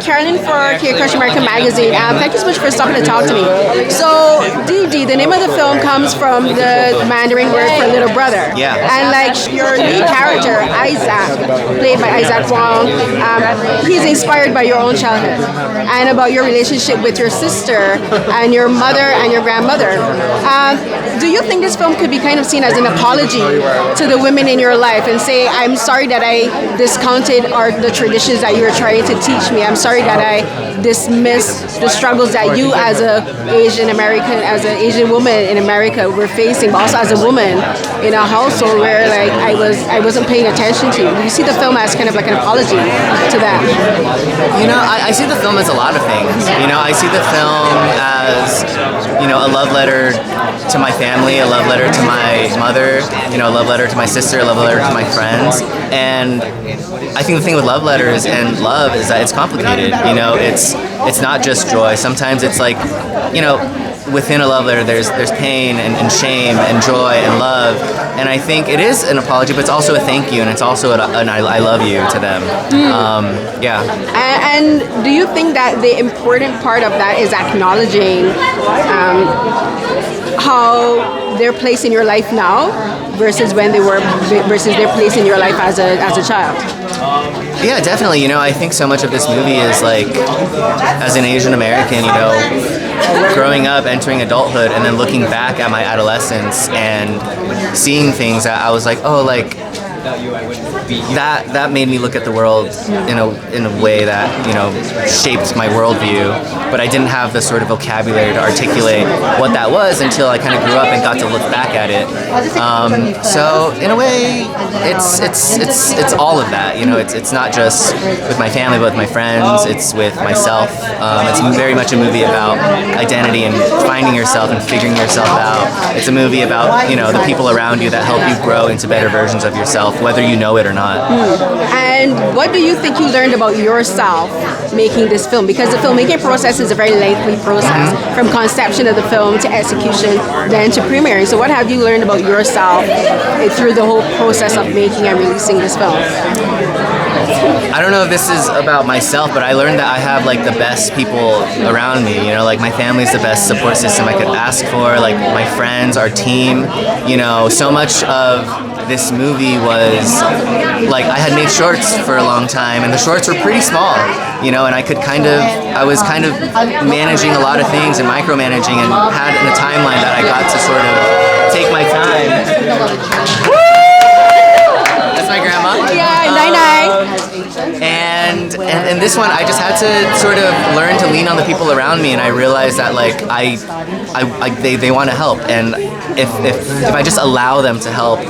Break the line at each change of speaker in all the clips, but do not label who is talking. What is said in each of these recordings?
Carolyn for kcrushamericamagazine. Thank you so much for stopping to talk to me. So, Didi, the name of the film comes from the Mandarin word for little brother.
Yeah.
And like your lead character, Isaac, played by IzaacWang, he's inspired by your own childhood and about your relationship with your sister and your mother and your grandmother. Do you think this film could be kind of seen as an apology to the women in your life and say, I'm sorry that I discounted the traditions that you were trying to teach me. I'm sorry that I dismissed the struggles that you as an Asian American, as an Asian woman in America were facing, but also as a woman in a household where like I wasn't paying attention to you. Do you see the film as kind of like an apology to that?
You know, I see the film as a lot of things. You know, I see the film as, you know, a love letter to my family, a love letter to my mother, you know, a love letter to my sister, a love letter to my friends. And I think the thing with love letters and love is that it's complicated. You know, it's not just joy. Sometimes it's like, you know, within a love letter there's pain and shame and joy and love. And I think it is an apology, but it's also a thank you, and it's also an I love you to them. Yeah.
And do you think that the important part of that is acknowledging how their place in your life now versus when they were, versus their place in your life as a child?
Yeah, definitely. You know, I think so much of this movie is like, as an Asian American, you know, growing up, entering adulthood, and then looking back at my adolescence and seeing things that I was like, oh, like, that made me look at the world in a way that, you know, shaped my worldview, but I didn't have the sort of vocabulary to articulate what that was until I kind of grew up and got to look back at it. So in a way, it's all of that. You know, it's not just with my family, but with my friends. It's with myself. It's very much a movie about identity and finding yourself and figuring yourself out. It's a movie about, you know, the people around you that help you grow into better versions of yourself, whether you know it or not.
And what do you think you learned about yourself making this film? Because the filmmaking process is a very lengthy process, from conception of the film to execution, then to premiering. So what have you learned about yourself through the whole process of making and releasing this film?
I don't know if this is about myself, but I learned that I have like the best people around me. You know, like my family's the best support system I could ask for. Like my friends, our team. You know, so much of this movie was like, I had made shorts for a long time, and the shorts were pretty small. You know, and I was kind of managing a lot of things and micromanaging, and had in a timeline that I got to sort of take my time. That's my grandma.
Yeah, Nai.
And this one, I just had to sort of learn to lean on the people around me, and I realized that like they want to help, and if I just allow them to help,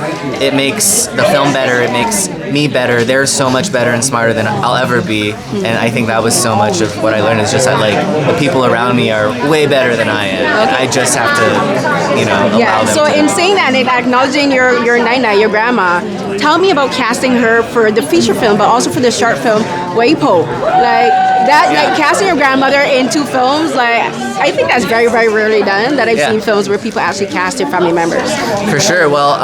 it makes the film better, it makes me better. They're so much better and smarter than I'll ever be, and I think that was so much of what I learned, is just that like the people around me are way better than I am, and I just have to, you know, allow them.
So in saying that and acknowledging your Nai, your grandma, tell me about casting her for the feature film, but also for the short film Waipo. Like that, like casting your grandmother in two films, like I think that's very, very rarely done. That I've seen films where people actually cast their family members.
For sure. Well,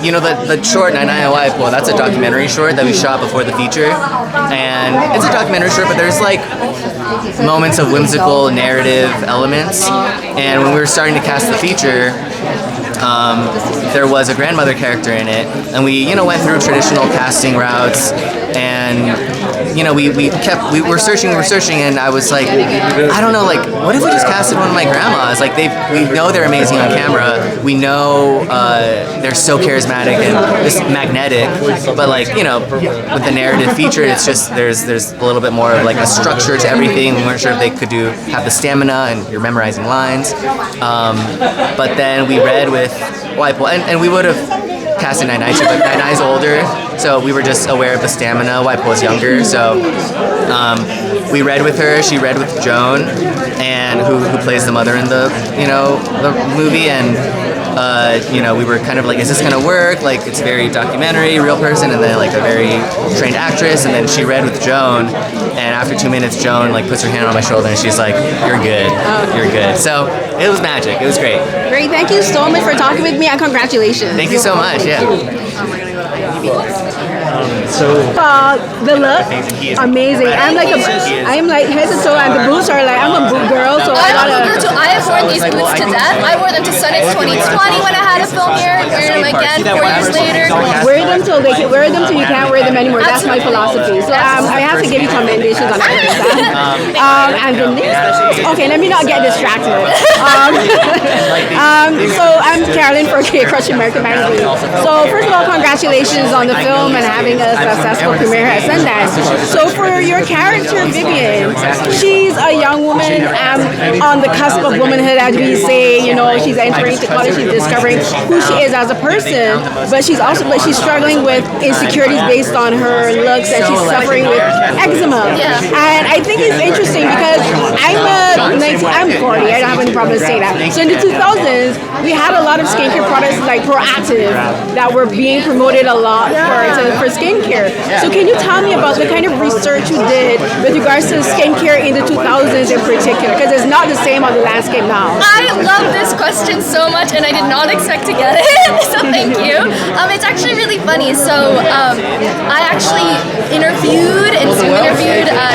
you know, the short NaiNaiandWaiPo, that's a documentary short that we shot before the feature, and it's a documentary short, but there's like moments of whimsical narrative elements. And when we were starting to cast the feature, there was a grandmother character in it, and we, you know, went through traditional casting routes, and you know, we were searching, and I was like, I don't know, like, what if we just casted one of my grandmas? Like, we know they're amazing on camera, we know they're so charismatic and just magnetic, but like, you know, with the narrative feature, it's just there's a little bit more of like a structure to everything. We weren't sure if they could have the stamina, and you're memorizing lines, but then we read with Waipo, and we would have casted Nai too, but Nai's older, so we were just aware of the stamina. Waipo's younger, so we read with her. She read with Joan, and who plays the mother in the movie, and you know, we were kind of like, is this gonna work? Like, it's very documentary, real person, and then like a very trained actress. And then she read with Joan, and after 2 minutes, Joan like puts her hand on my shoulder and she's like, "You're good, you're good." So it was magic. It was great.
Great, thank you so much for talking with me, and congratulations.
Thank you so much. Yeah.
The look, amazing. I'm like head to toe, and the boots are like, I'm a boot girl, so I gotta.
I have worn these boots to death. I wore them to Sundance 2020 when I had a film here. Wear them again 4 years later.
Wear them till you can't wear them anymore. That's my philosophy. So I have to give you commendations on that. And the nails. Okay, let me not get distracted. So I'm Carolyn for kcrushinterview. So first of all, congratulations on the film and having a successful premiere at Sundance. So for your character Vivian, she's a young woman on the cusp of womanhood, as we say. You know, she's entering into college, she's discovering who she is as a person, but she's struggling with insecurities based on her looks, and she's suffering with eczema. And I think it's interesting because I'm 40, I don't have any problem saying that. So in the 2000s, we had a lot of skincare products like Proactive that were being promoted a lot for skincare. So can you tell me about the kind of research you did with regards to skincare in the 2000s in particular? Because it's not the same on the landscape now.
I love this question so much, and I did not expect to get it, so thank you. It's actually really funny. So I actually interviewed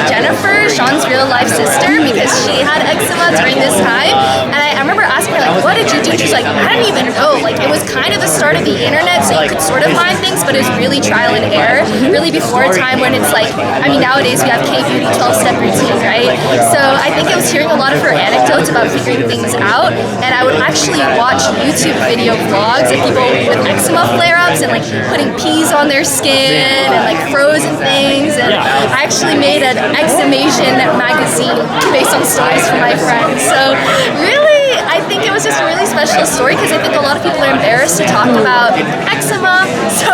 Jennifer, Sean's real life sister, because she had eczema during this time, and I remember asking her, like, what did you do? She's like, I don't even know. Like, it was kind of the start of the internet, so you could sort of find things, but it was really trial and error, really before a time when it's like, I mean, nowadays we have K-beauty 12-step routine, right? So I think I was hearing a lot of her anecdotes about figuring things out, and I would actually watch YouTube video vlogs of people with eczema flare-ups and like putting peas on their skin and like frozen things, and I actually made an Eczemation magazine based on stories from my friends. So really, I think it was just a really special story because I think a lot of people are embarrassed to talk about eczema, so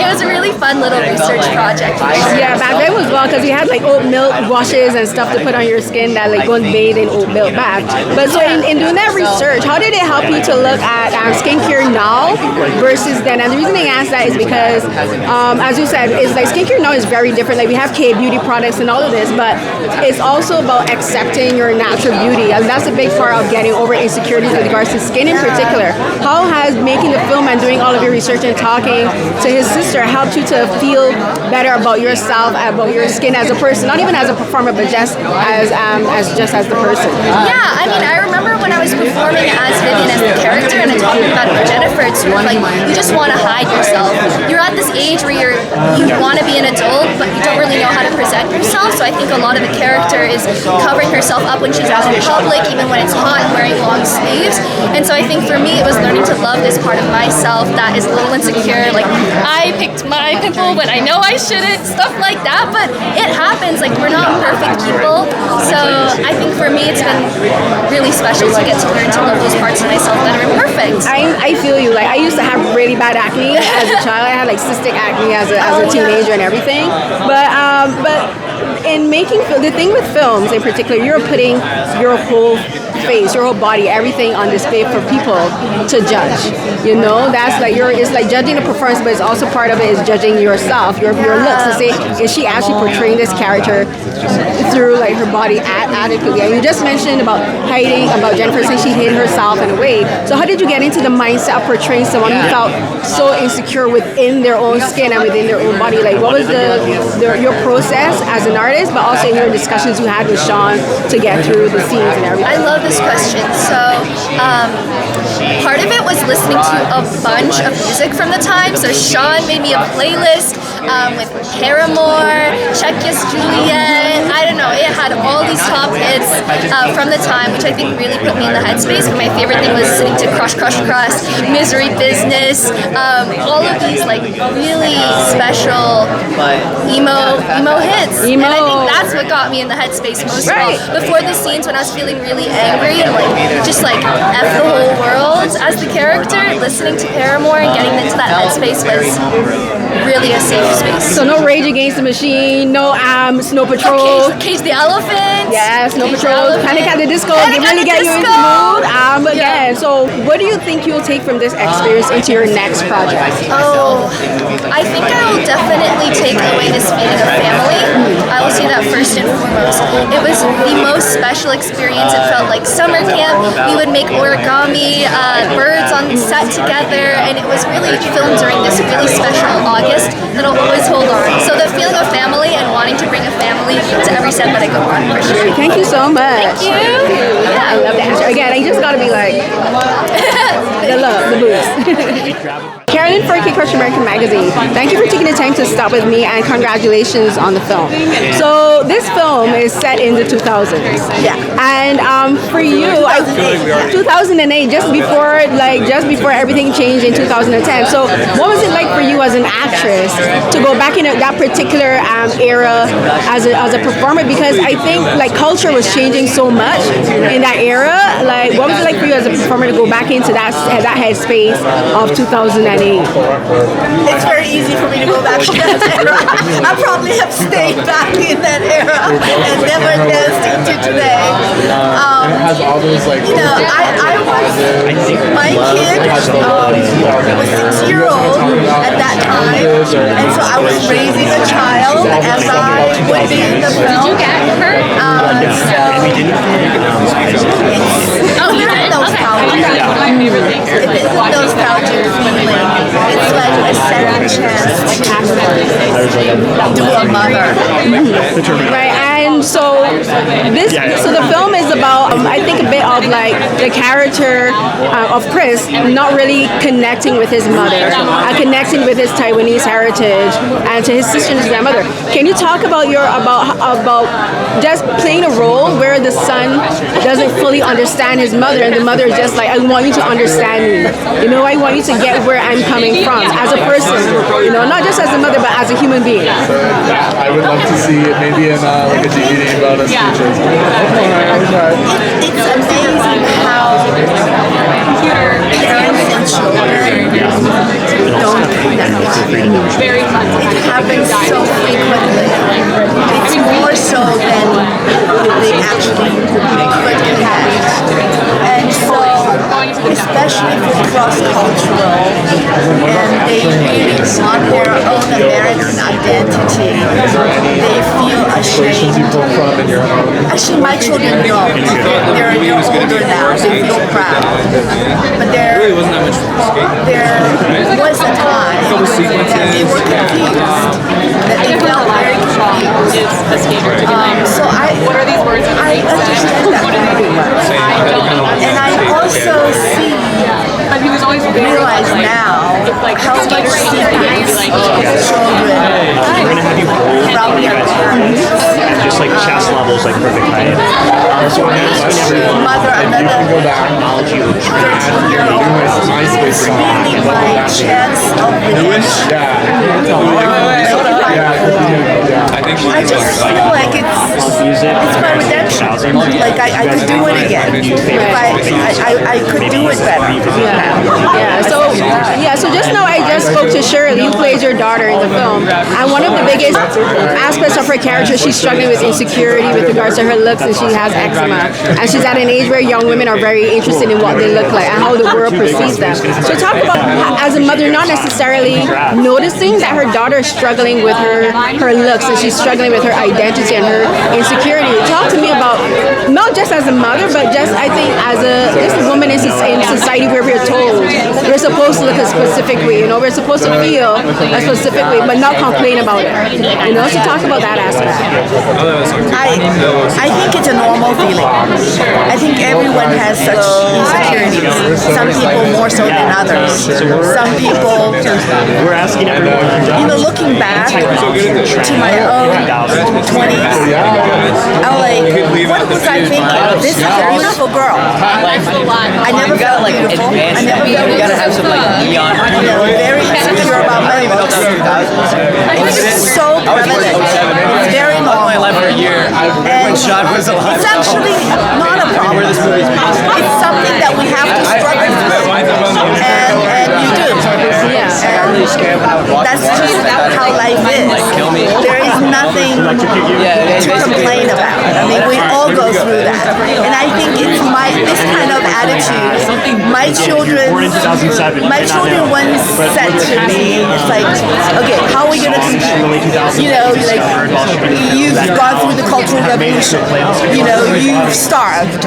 it was a really fun little research project.
Yeah, back then was well because you had like oat milk washes and stuff to put on your skin that like go and bathe in oat milk bath. But so in doing that research, how did it help you to look at skincare now versus then? And the reason I ask that is because, as you said, it's like skincare now is very different. Like we have K-beauty products and all of this, but it's also about accepting your natural beauty, and that's a big part of getting over insecurities with regards to skin in particular. How has making the film and doing all of your research and talking to his sister helped you to feel better about yourself, about your skin as a person, not even as a performer, but just as the person?
Yeah, I mean, I remember when I was performing as Vivian, as the character, and I talked about it with Jennifer, it's sort of like you just want to hide yourself. You're at this age where you want to be an adult, but you don't really know how to present yourself. So I think a lot of the character is covering herself up when she's out in public, even when it's hot, and wearing long sleeves. And so I think for me, it was learning to love this part of myself that is a little insecure. Like, I picked my pimple when I know I shouldn't, stuff like that. But it happens. Like, we're not perfect people. So I think for me, it's been really special to get to learn to love those parts of myself that are imperfect.
I feel you. Like, I used to have really bad acne as a child. I had like cystic acne as a teenager and everything. But in making the thing with films in particular, you're putting your whole face, your whole body, everything on display for people to judge. You know, that's like it's like judging the performance, but it's also part of it is judging yourself, your looks, to say, is she actually portraying this character through like her body adequately? And you just mentioned about hiding, about Jennifer saying she hid herself in a way. So how did you get into the mindset of portraying someone who felt so insecure within their own skin and within their own body? Like, what was your process as an artist, but also your discussions you had with Sean to get through the scenes and everything?
I love this question. So part of it was listening to a bunch of music from the time. So Sean made me a playlist with Paramore, Check Yes Juliet. I don't know, it had all these top hits from the time, which I think really put me in the headspace. But my favorite thing was listening to Crush, Misery Business, all of these like really special emo hits. And I think that's what got me in the headspace most of all. Before the scenes when I was feeling really angry and like just like F the whole world as the character, listening to Paramore and getting into that headspace was really a safe space.
So no Rage Against the Machine, no Snow Patrol.
Cage the Elephant.
Yeah, Snow Patrol, Panic at the Disco. They really get you into mood. Again, so what do you think you'll take from this experience into your next project?
Oh, I think I will definitely take away this feeling of family. I will say that first and foremost. It was the most special experience. It felt like summer camp. We would make origami birds on set together, and it was really filmed during this really special August twist that'll always hold on. So the feeling of family and wanting to bring a family to every set that I go on, for sure.
Thank you so much.
Thank you. Yeah.
I love the answer. Again, I just gotta be like, the love, the boobs. Carolyn for kcrushinterview. Thank you for taking the time to stop with me, and congratulations on the film. So this film is set in the 2000s.
Yeah.
And for you, 2008, just before everything changed in 2010. So what was it like for you as an actress to go back in that particular era as a performer? Because I think like culture was changing so much in that era. Like, what was it like for you as a performer to go back into that headspace of 2008?
It's very easy for me to go back to that era. I probably have stayed back in that era and never danced into today. You know, I was, my kid was 6-year-old at that time, and so I was raising a child as I would be in the film.
Did you get her? Oh, you did?
Nostalgia. It isn't nostalgia feeling. It's like a second chance to do a mother.
Right, and so the film is about I think a bit of like the character of Chris not really connecting with his mother, connecting with his Taiwanese heritage, and to his sister and his grandmother. Can you talk about about just playing a role where the son doesn't fully understand his mother, and the mother is just like, I want you to understand me. You know, I want you to get where I'm coming from as a person. You know, not just as a mother, but as a human being.
I would love to see it maybe in like a DVD about us features.
It's amazing how parents and children don't connect. It happens so frequently. It's more so than they actually could connect. And so, especially for cross-cultural, and they really want their own American identity, they feel ashamed. Actually, my children know. They're older now. They feel proud. But there was a time that they were confused. That they felt very confused. So I understand that very much. And I also realize now how much secrets children from their parents.
Just like chess levels, like perfect height. So we're going to ask everyone.
Mother, another 13-year-old is really my chance of redemption. I just feel like it's my redemption. Like I could do it again. If I could do it better.
So just now I just spoke to Shirley, who plays your daughter in the film, and one of the biggest aspects of her character, she's struggling with insecurity with regards to her looks, and she has eczema, and she's at an age where young women are very interested in what they look like and how the world perceives them. So talk about, as a mother, not necessarily noticing that her daughter is struggling with her looks, and she's struggling with her identity and her insecurity. Talk to me about, not just as a mother, but just I think as a woman in society where we're told we're supposed to look a specific way, you know, we're supposed to feel a specific way, but not complain about it. You know, so talk about that aspect.
I think it's a normal feeling. I think everyone has such insecurities. Some people more so than others. Some people,
We're asking everyone.
looking back to my own 20s, I'm like, what was I thinking? This is a beautiful girl. I never felt beautiful. I never felt beautiful. Very insecure about my looks. It's so prevalent. It's very normal. And it's actually not a problem. It's something that we have to struggle through. And you do. And that's just how life is. There is nothing to complain about. I mean, we all go through that. And I think it's this kind of attitude. My children once said to me, it's like, okay, how are we going to compete? You know, like, you've gone through the Cultural Revolution. You know, you've starved.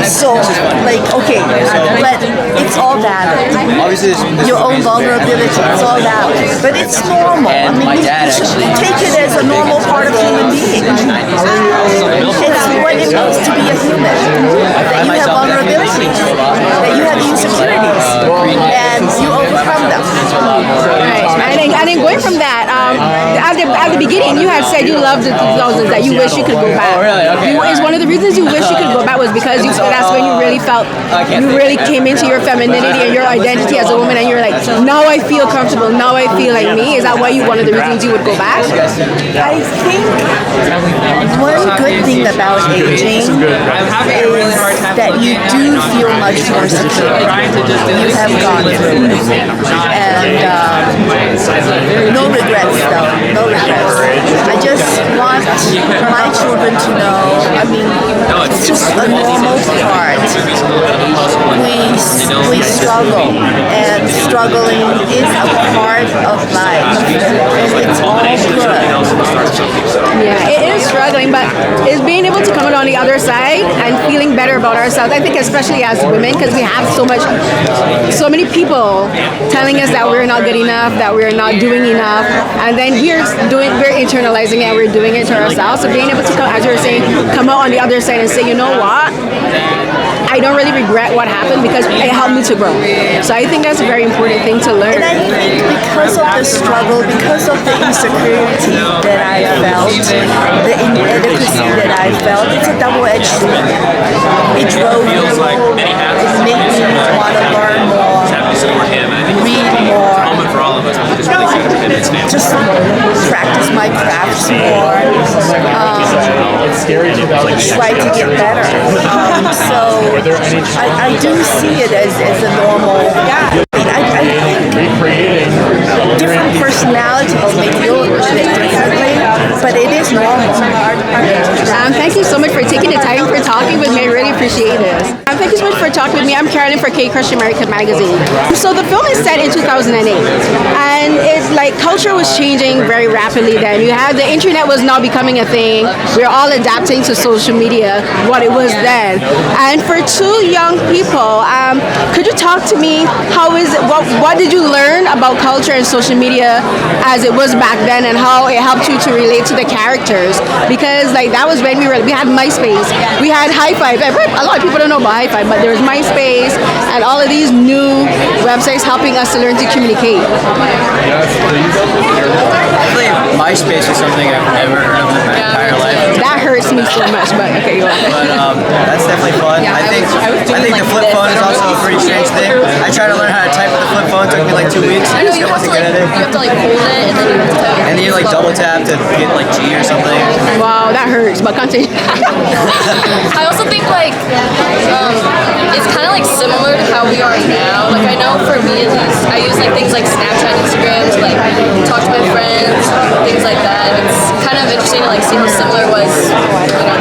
So, like, okay, but it's all valid. Your own and vulnerabilities, all that. But it's normal. I mean, you should take it as a normal part of human being. It's what it means to be a human. That you have vulnerabilities, that you have insecurities, and you overcome them.
Right. And then going from that, at the beginning, you had said you loved the 2000s, that you wish you could go back.
Oh, really? Okay.
Is one of the reasons you wish you could go back was because that's when you really felt, you really came into your femininity and your identity as a woman, and you're like, now I feel comfortable, now I feel like me. Is that why one of the reasons you would go back?
I think one good thing about aging is that you do feel much more secure. You have gone through it. And no regrets though, no regrets. I just want my children to know, I mean, it's just a normal part. We struggle, and struggling is a part of life, and it's all good.
Yeah, it is struggling, but it's being able to come out on the other side and feeling better about ourselves. I think especially as women, because we have so many people telling us that we're not good enough, that we're not doing enough, and then we're internalizing it and we're doing it to ourselves. So being able to come, as you were saying, come out on the other side and say, you know what? I don't really regret what happened because it helped me to grow. So I think that's a very important thing to learn.
And I think because of the struggle, because of the insecurity that I felt, the inadequacy that I felt, it's a double-edged sword. It drove me, it made me want to learn more, read more, just practice my crafts more, try to get better. So I do see it as a normal. I think different personalities may deal with it differently, but it is normal.
Thank you so much for taking the time for talking with me. I really appreciate this. Thank you so much for talking with me. I'm Carolyn for kcrushinterview. So the film is set in 2008, and it's like culture was changing very rapidly then. You had the internet was now becoming a thing. We're all adapting to social media, what it was then. And for two young people, could you talk to me, how is it, what did you learn about culture and social media as it was back then, and how it helped you to relate to the characters? Because like that was when we had MySpace, we had High Five. A lot of people don't know about High Five, but there was MySpace and all of these new websites helping us to learn to communicate.
Actually, MySpace is something I've never heard of in my entire life.
That hurts me so much, but okay, go on.
But that's definitely fun. I think the flip phone is also a pretty strange thing. I tried to learn how to type with the flip phone. It took me like 2 weeks. I still wasn't good at it.
You have to like hold it and then you have to type.
And then you like double tap to get like G or something.
Wow, that hurts, but continue.
I also think like it's kind of like similar to how we are now. Like I know for me at least, I use like things like Snapchat, Instagram to like talk to my friends, things like that. And it's kind of interesting to like see how similar it was,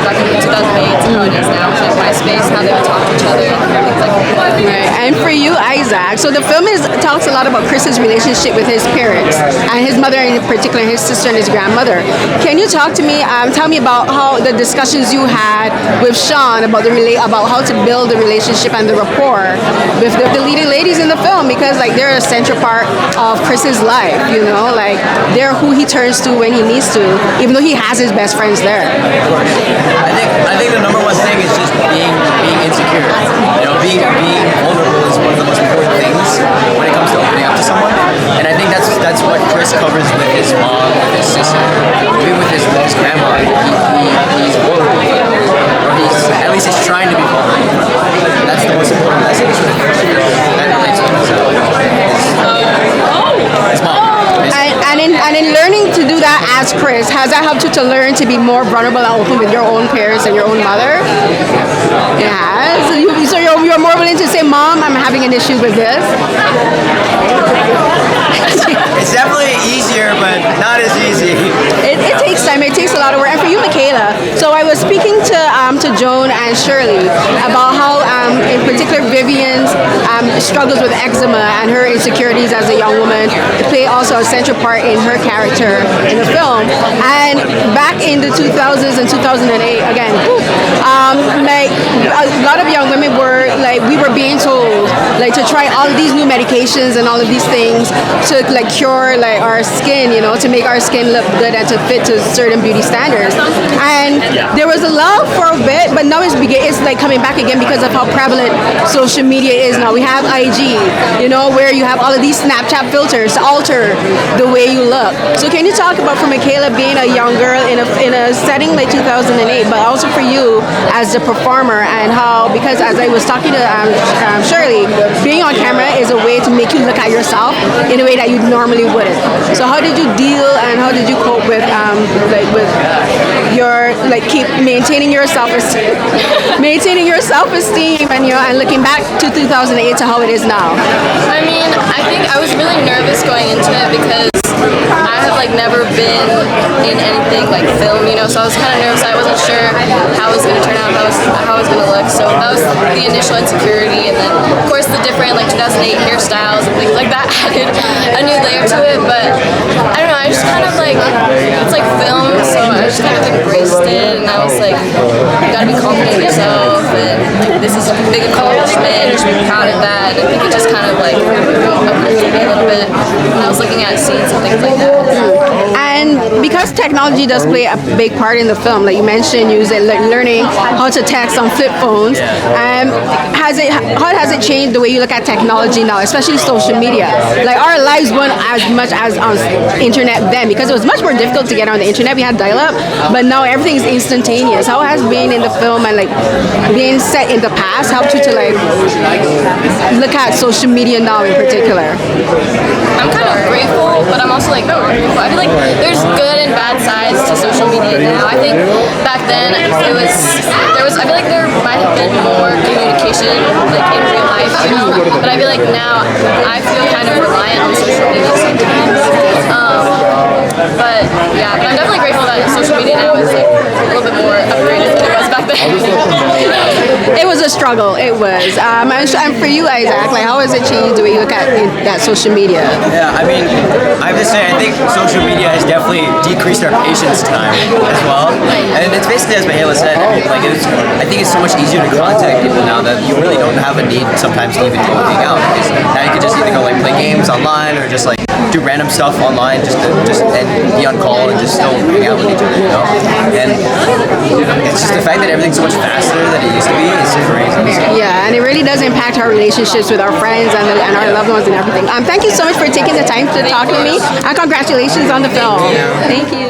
back in 2008 to how it is now with like MySpace, how they would talk to each other and things like that.
Right. And for you, Isaac, so the film talks a lot about Chris's relationship with his parents and his mother in particular, his sister and his grandmother. Can you talk to me, tell me about how the discussions you had with Sean about how to build the relationship and the rapport with the leading ladies in the film, because like they're a central part of Chris's life, like they're who he turns to when he needs to, even though he has his best friends there.
I think the number one thing is just being insecure. Being vulnerable is one of the most important things when it comes to opening up to someone. And I think that's what Chris covers with his mom, with his sister, even with his grandma. He's vulnerable, or at least he's trying to be vulnerable. That's the most important message. That relates to himself. His mom.
And in learning to do that as Chris, has that helped you to learn to be more vulnerable and open with your own parents and your own mother? It has. So you're more willing to say, Mom, I'm having an issue with this?
It's definitely easier, but not as easy.
It takes time. It takes a lot of work. And for you, Michaela, so I was speaking to Joan and Shirley about how, in particular, Vivian's struggles with eczema and her insecurities as a young woman play also a central part in her character in the film. And back in the 2000s and 2008, again, like a lot of young women were like we were being told like to try all of these new medications and all of these things to like cure like our skin, you know, to make our skin look good and to fit to certain beauty standards. And there was a love for a bit, but now it's like coming back again because of how prevalent social media is now. We have IG, you know, where you have all of these Snapchat filters to alter the way you look. So can you talk about for Michaela being a young girl in a setting like 2008, but also for you as a performer, and how, because as I was talking to Shirley, being on camera is a way to make you look at yourself in a way that you normally wouldn't. So how did you deal and how did you cope with with your keep maintaining your self-esteem, and and looking back to 2008 to how it is now?
I mean, I think I was really nervous going into it because I have never been in anything like film, you know, so I was kind of nervous. I wasn't sure how it was going to turn out, how it was going to look. So that was the initial insecurity, and then of course the different 2008 hairstyles and things like that added a new layer to it. But I don't know, I just kind of it's like film, so I just kind of embraced it, and I was like, you gotta be confident in yourself, and this is a big accomplishment, you should be proud of that. And I think it just kind of uplifted me a little bit when I was looking at scenes and things like that.
And because technology does play a big part in the film, like you mentioned, learning how to text on flip phones, how has it changed the way you look at technology now, especially social media? Like our lives weren't as much as on internet then, because it was much more difficult to get on the internet. We had dial-up, but now everything is instantaneous. How has being in the film and being set in the past helped you to look at social media now in particular?
I'm kind of grateful, but I'm also grateful. I feel like there's good and bad sides to social media now. I think back then I feel like there might have been more communication in real life, you know. But I feel like now I feel kind of reliant on social media sometimes. But I'm definitely grateful that social media now is a little bit more upgraded than it was back then.
It was a struggle. It was. And for you, Isaac, how has it changed the way you look at that social media?
Yeah, I mean, I have to say, I think social media has definitely decreased our patience time as well. And it's basically as Michaela said. I think it's so much easier to contact people now that you really don't have a need sometimes to even go hang out. Because now you can just either go play games online or just do random stuff online and be on call and just still hang out with each other, you know? And it's just the fact that everything's so much faster than it used to be is crazy.
Yeah, and it really does impact our relationships with our friends and our loved ones and everything. Thank you so much for taking the time to talk to me, and congratulations on the film. Thank you.